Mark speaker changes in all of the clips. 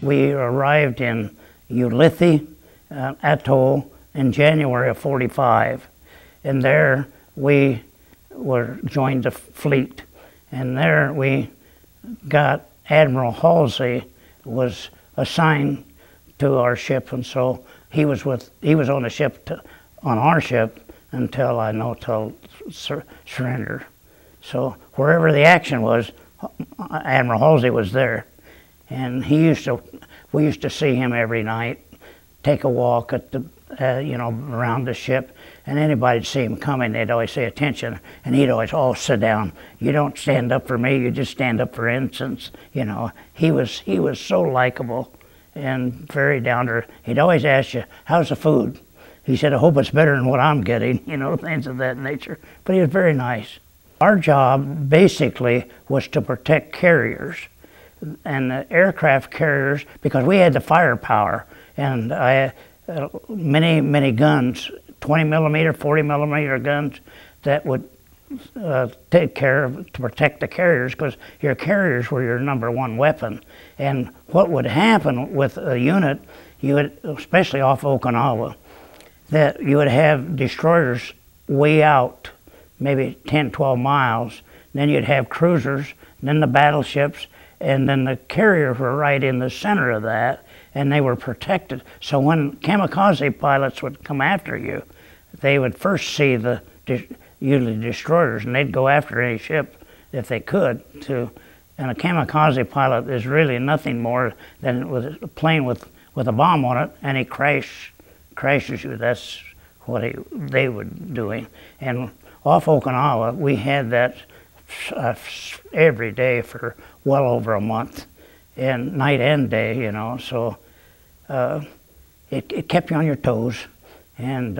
Speaker 1: We arrived in Ulithi Atoll in January of '45, and there we were joined the fleet, and there we got Admiral Halsey was assigned to our ship, and so he was on the ship on our ship till surrender. So wherever the action was, Admiral Halsey was there, and we used to see him every night, take a walk at the around the ship, and anybody'd see him coming, they'd always say attention, and he'd always, "Oh, sit down. You don't stand up for me. You just stand up for ensigns." He was so likable and very down to earth. He'd always ask you, "How's the food?" He said, "I hope it's better than what I'm getting," things of that nature. But he was very nice. Our job basically was to protect carriers and the aircraft carriers, because we had the firepower, and many guns, 20 millimeter, 40 millimeter guns that would take care of to protect the carriers, because your carriers were your #1 weapon. And what would happen with a unit, you would, especially off Okinawa, that you would have destroyers way out, maybe 10, 12 miles. Then you'd have cruisers, then the battleships, and then the carriers were right in the center of that, and they were protected. So when kamikaze pilots would come after you, they would first see usually destroyers, and they'd go after any ship if they could. And a kamikaze pilot is really nothing more than with a plane with a bomb on it, and he crashes you. That's what they were doing. And off Okinawa, we had that every day for well over a month, and night and day, so it kept you on your toes. And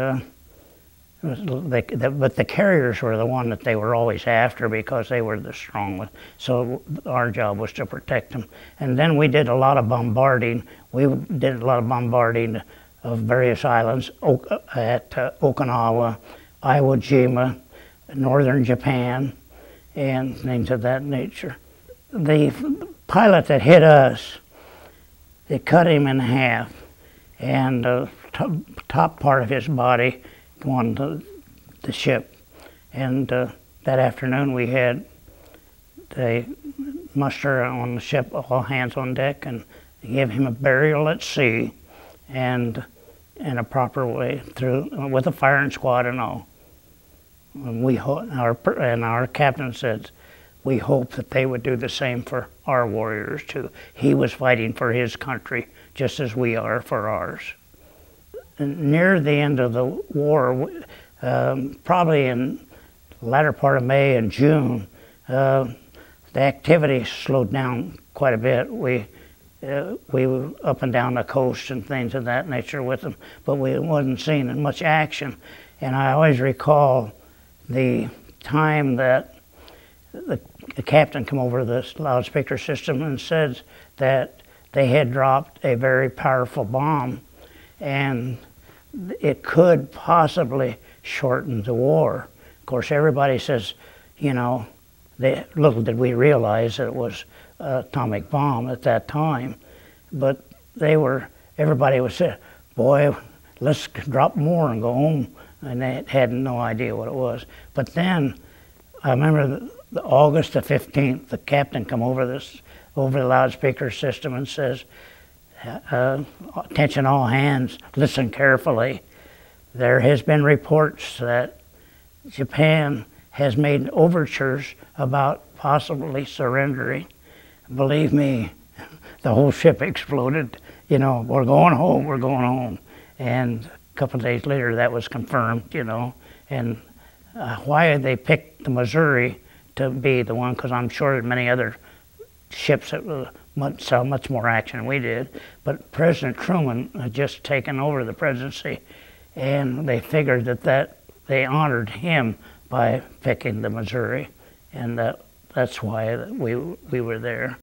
Speaker 1: but the carriers were the one that they were always after, because they were the strong ones. So our job was to protect them. And then we did a lot of bombarding. We did a lot of bombarding of various islands at Okinawa, Iwo Jima, northern Japan, and things of that nature. The pilot that hit us, they cut him in half, and the top part of his body on the ship. And that afternoon we had the muster on the ship, all hands on deck, and give him a burial at sea, and in a proper way, with a firing squad and all. And our captain said, we hope that they would do the same for our warriors too. He was fighting for his country just as we are for ours. And near the end of the war, probably in the latter part of May and June, the activity slowed down quite a bit. We were up and down the coast and things of that nature with them, but we wasn't seeing much action. And I always recall the time that the captain come over this loudspeaker system and said that they had dropped a very powerful bomb, and it could possibly shorten the war. Of course, everybody says, little did we realize that it was an atomic bomb at that time, but everybody was saying, boy, let's drop more and go home, and they had no idea what it was. But then, I remember August the 15th, the captain come over the loudspeaker system and says, attention all hands, listen carefully. There has been reports that Japan has made overtures about possibly surrendering. Believe me, the whole ship exploded. We're going home, we're going home. And a couple of days later that was confirmed, and why they picked the Missouri to be the one, because I'm sure that many other ships that saw much more action than we did. But President Truman had just taken over the presidency, and they figured that they honored him by picking the Missouri, and that's why we were there.